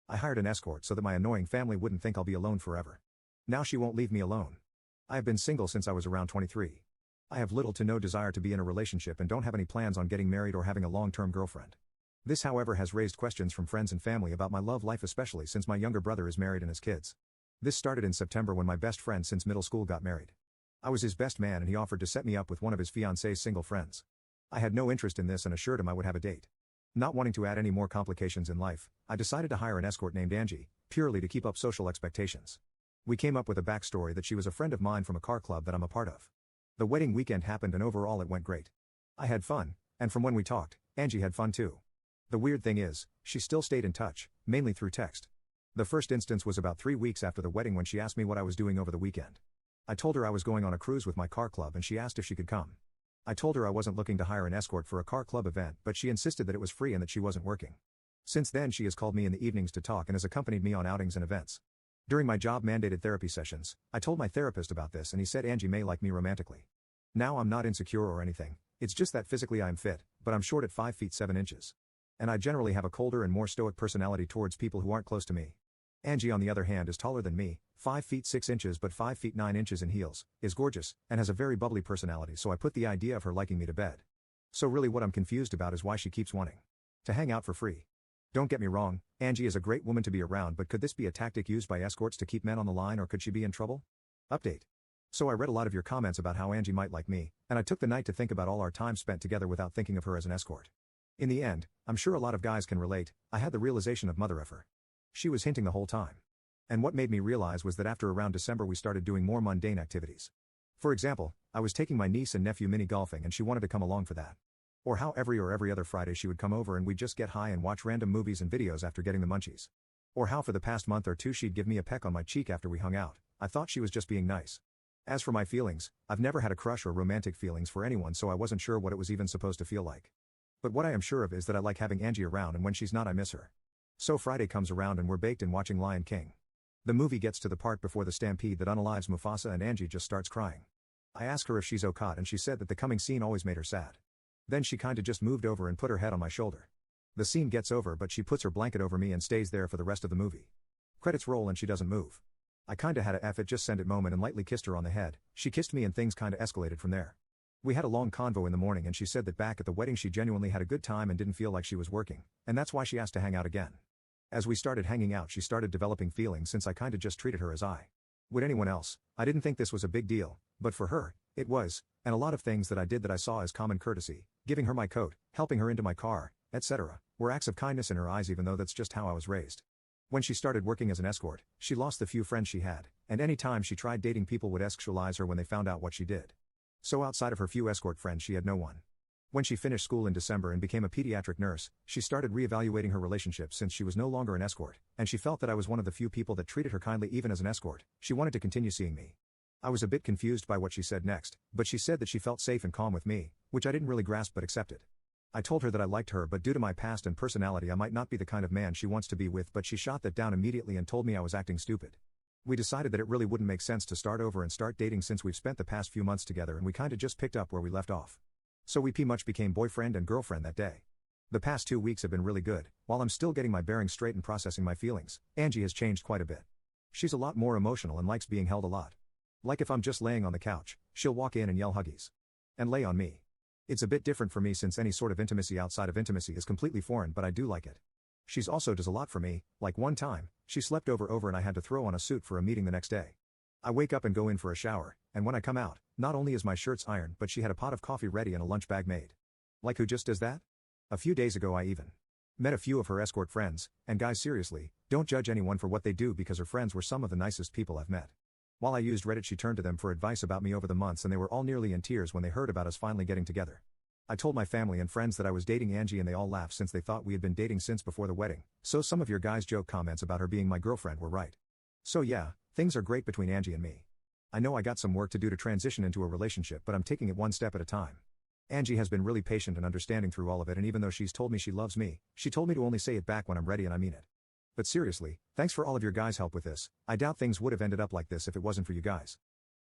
I hired an escort so that my annoying family wouldn't think I'll be alone forever. Now she won't leave me alone. I have been single since I was around 23. I have little to no desire to be in a relationship and don't have any plans on getting married or having a long-term girlfriend. This, however, has raised questions from friends and family about my love life, especially since my younger brother is married and has kids. This started in September when my best friend since middle school got married. I was his best man and he offered to set me up with one of his fiancée's single friends. I had no interest in this and assured him I would have a date. Not wanting to add any more complications in life, I decided to hire an escort named Angie, purely to keep up social expectations. We came up with a backstory that she was a friend of mine from a car club that I'm a part of. The wedding weekend happened and overall it went great. I had fun, and from when we talked, Angie had fun too. The weird thing is, she still stayed in touch, mainly through text. The first instance was about 3 weeks after the wedding when she asked me what I was doing over the weekend. I told her I was going on a cruise with my car club and she asked if she could come. I told her I wasn't looking to hire an escort for a car club event, but she insisted that it was free and that she wasn't working. Since then she has called me in the evenings to talk and has accompanied me on outings and events. During my job-mandated therapy sessions, I told my therapist about this and he said Angie may like me romantically. Now I'm not insecure or anything, it's just that physically I am fit, but I'm short at 5 feet 7 inches. And I generally have a colder and more stoic personality towards people who aren't close to me. Angie on the other hand is taller than me, 5 feet 6 inches but 5 feet 9 inches in heels, is gorgeous, and has a very bubbly personality, so I put the idea of her liking me to bed. So really what I'm confused about is why she keeps wanting to hang out for free. Don't get me wrong, Angie is a great woman to be around, but could this be a tactic used by escorts to keep men on the line, or could she be in trouble? Update. So I read a lot of your comments about how Angie might like me, and I took the night to think about all our time spent together without thinking of her as an escort. In the end, I'm sure a lot of guys can relate, I had the realization of mother effer. She was hinting the whole time. And what made me realize was that after around December we started doing more mundane activities. For example, I was taking my niece and nephew mini golfing and she wanted to come along for that. Or how every other Friday she would come over and we'd just get high and watch random movies and videos after getting the munchies. Or how for the past month or two she'd give me a peck on my cheek after we hung out. I thought she was just being nice. As for my feelings, I've never had a crush or romantic feelings for anyone, so I wasn't sure what it was even supposed to feel like. But what I am sure of is that I like having Angie around, and when she's not I miss her. So Friday comes around and we're baked in watching Lion King. The movie gets to the part before the stampede that unalives Mufasa and Angie just starts crying. I ask her if she's okay and she said that the coming scene always made her sad. Then she kinda just moved over and put her head on my shoulder. The scene gets over but she puts her blanket over me and stays there for the rest of the movie. Credits roll and she doesn't move. I kinda had a F it just send it moment and lightly kissed her on the head. She kissed me and things kinda escalated from there. We had a long convo in the morning and she said that back at the wedding she genuinely had a good time and didn't feel like she was working, and that's why she asked to hang out again. As we started hanging out she started developing feelings since I kinda just treated her as I would anyone else. I didn't think this was a big deal, but for her, it was, and a lot of things that I did that I saw as common courtesy, giving her my coat, helping her into my car, etc., were acts of kindness in her eyes, even though that's just how I was raised. When she started working as an escort, she lost the few friends she had, and any time she tried dating people would sexualize her when they found out what she did. So outside of her few escort friends she had no one. When she finished school in December and became a pediatric nurse, she started reevaluating her relationship since she was no longer an escort, and she felt that I was one of the few people that treated her kindly even as an escort. She wanted to continue seeing me. I was a bit confused by what she said next, but she said that she felt safe and calm with me, which I didn't really grasp but accepted. I told her that I liked her, but due to my past and personality I might not be the kind of man she wants to be with, but she shot that down immediately and told me I was acting stupid. We decided that it really wouldn't make sense to start over and start dating since we've spent the past few months together and we kinda just picked up where we left off. So we much became boyfriend and girlfriend that day. The past 2 weeks have been really good. While I'm still getting my bearings straight and processing my feelings, Angie has changed quite a bit. She's a lot more emotional and likes being held a lot. Like if I'm just laying on the couch, she'll walk in and yell huggies. And lay on me. It's a bit different for me since any sort of intimacy outside of intimacy is completely foreign, but I do like it. She's also does a lot for me, like one time, she slept over and I had to throw on a suit for a meeting the next day. I wake up and go in for a shower, and when I come out, not only is my shirts ironed but she had a pot of coffee ready and a lunch bag made. Like who just does that? A few days ago I even met a few of her escort friends, and guys seriously, don't judge anyone for what they do because her friends were some of the nicest people I've met. While I used Reddit she turned to them for advice about me over the months and they were all nearly in tears when they heard about us finally getting together. I told my family and friends that I was dating Angie and they all laughed since they thought we had been dating since before the wedding, so some of your guys' joke comments about her being my girlfriend were right. So yeah, things are great between Angie and me. I know I got some work to do to transition into a relationship, but I'm taking it one step at a time. Angie has been really patient and understanding through all of it, and even though she's told me she loves me, she told me to only say it back when I'm ready, and I mean it. But seriously, thanks for all of your guys' help with this. I doubt things would have ended up like this if it wasn't for you guys.